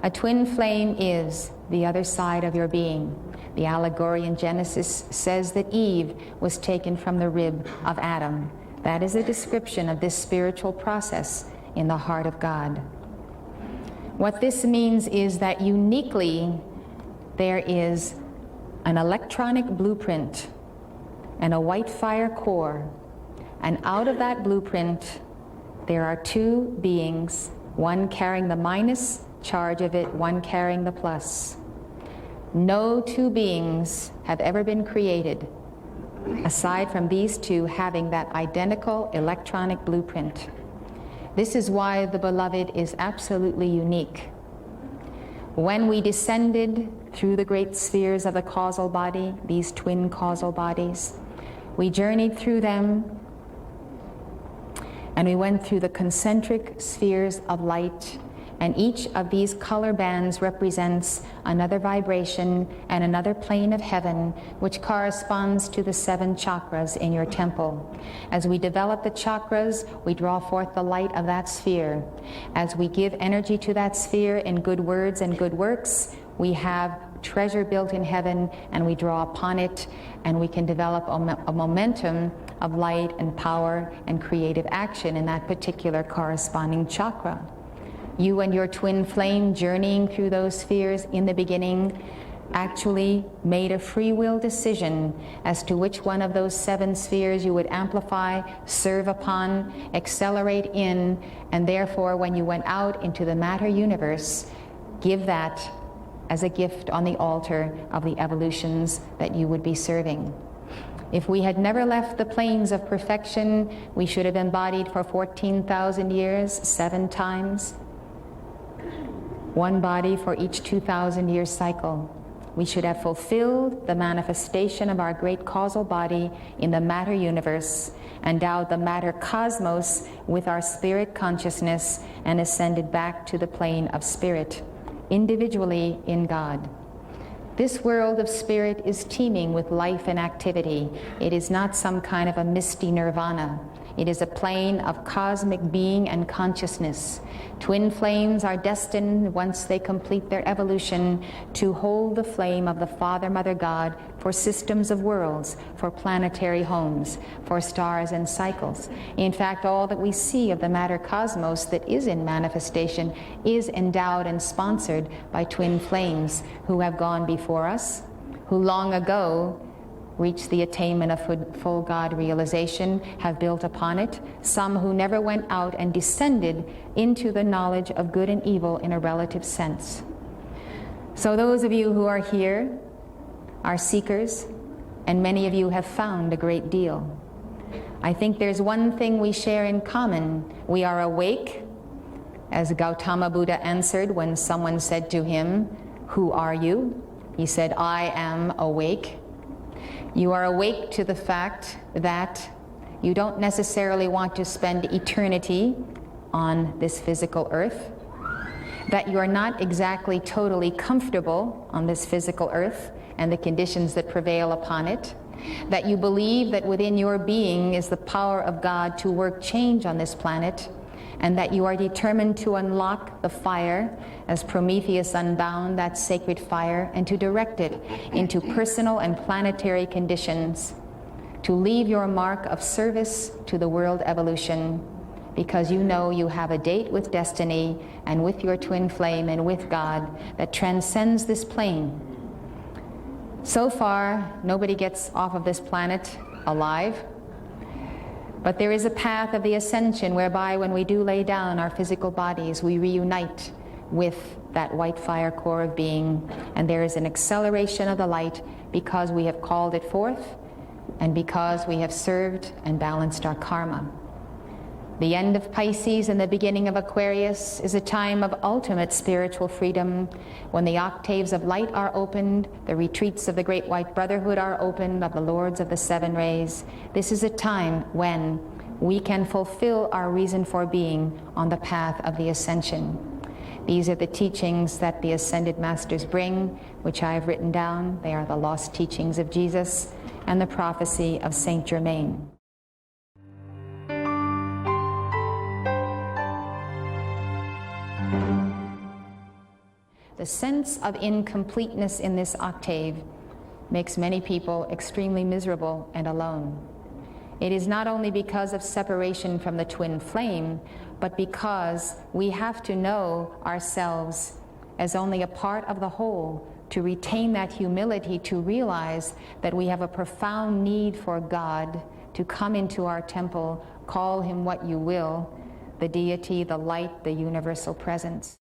A twin flame is the other side of your being. The allegory in Genesis says that Eve was taken from the rib of Adam. That is a description of this spiritual process in the heart of God. What this means is that uniquely there is an electronic blueprint and a white fire core, and out of that blueprint there are two beings, one carrying the minus charge of it, one carrying the plus. No two beings have ever been created aside from these two having that identical electronic blueprint. This is why the beloved is absolutely unique. When we descended through the great spheres of the causal body, these twin causal bodies, we journeyed through them and we went through the concentric spheres of light, and each of these color bands represents another vibration and another plane of heaven, which corresponds to the 7 chakras in your temple. As we develop the chakras, we draw forth the light of that sphere. As we give energy to that sphere in good words and good works, we have treasure built in heaven, and we draw upon it, and we can develop a momentum of light and power and creative action in that particular corresponding chakra. You and your twin flame journeying through those spheres in the beginning actually made a free will decision as to which one of those 7 spheres you would amplify, serve upon, accelerate in, and therefore when you went out into the matter universe, give that as a gift on the altar of the evolutions that you would be serving. If we had never left the planes of perfection, we should have embodied for 14,000 years, 7 times. One body for each 2,000 year cycle. We should have fulfilled the manifestation of our great causal body in the matter universe, endowed the matter cosmos with our spirit consciousness, and ascended back to the plane of spirit, individually in God. This world of spirit is teeming with life and activity. It is not some kind of a misty nirvana. It is a plane of cosmic being and consciousness. Twin flames are destined, once they complete their evolution, to hold the flame of the Father, Mother, God for systems of worlds, for planetary homes, for stars and cycles. In fact, all that we see of the matter cosmos that is in manifestation is endowed and sponsored by twin flames who have gone before us, who long ago reached the attainment of full God realization, have built upon it, some who never went out and descended into the knowledge of good and evil in a relative sense. So those of you who are here are seekers, and many of you have found a great deal. I think there's one thing we share in common. We are awake, as Gautama Buddha answered when someone said to him, "Who are you?" He said, "I am awake." You are awake to the fact that you don't necessarily want to spend eternity on this physical earth, that you are not exactly totally comfortable on this physical earth and the conditions that prevail upon it, that you believe that within your being is the power of God to work change on this planet, and that you are determined to unlock the fire as Prometheus unbound that sacred fire, and to direct it into personal and planetary conditions, to leave your mark of service to the world evolution, because you know you have a date with destiny and with your twin flame and with God that transcends this plane. So far, nobody gets off of this planet alive. But there is a path of the ascension whereby when we do lay down our physical bodies, we reunite with that white fire core of being, and there is an acceleration of the light because we have called it forth and because we have served and balanced our karma. The end of Pisces and the beginning of Aquarius is a time of ultimate spiritual freedom, when the octaves of light are opened, the retreats of the Great White Brotherhood are opened, of the Lords of the Seven Rays. This is a time when we can fulfill our reason for being on the path of the ascension. These are the teachings that the Ascended Masters bring, which I have written down. They are the lost teachings of Jesus and the prophecy of Saint Germain. The sense of incompleteness in this octave makes many people extremely miserable and alone. It is not only because of separation from the twin flame, but because we have to know ourselves as only a part of the whole, to retain that humility, to realize that we have a profound need for God to come into our temple, call him what you will, the deity, the light, the universal presence.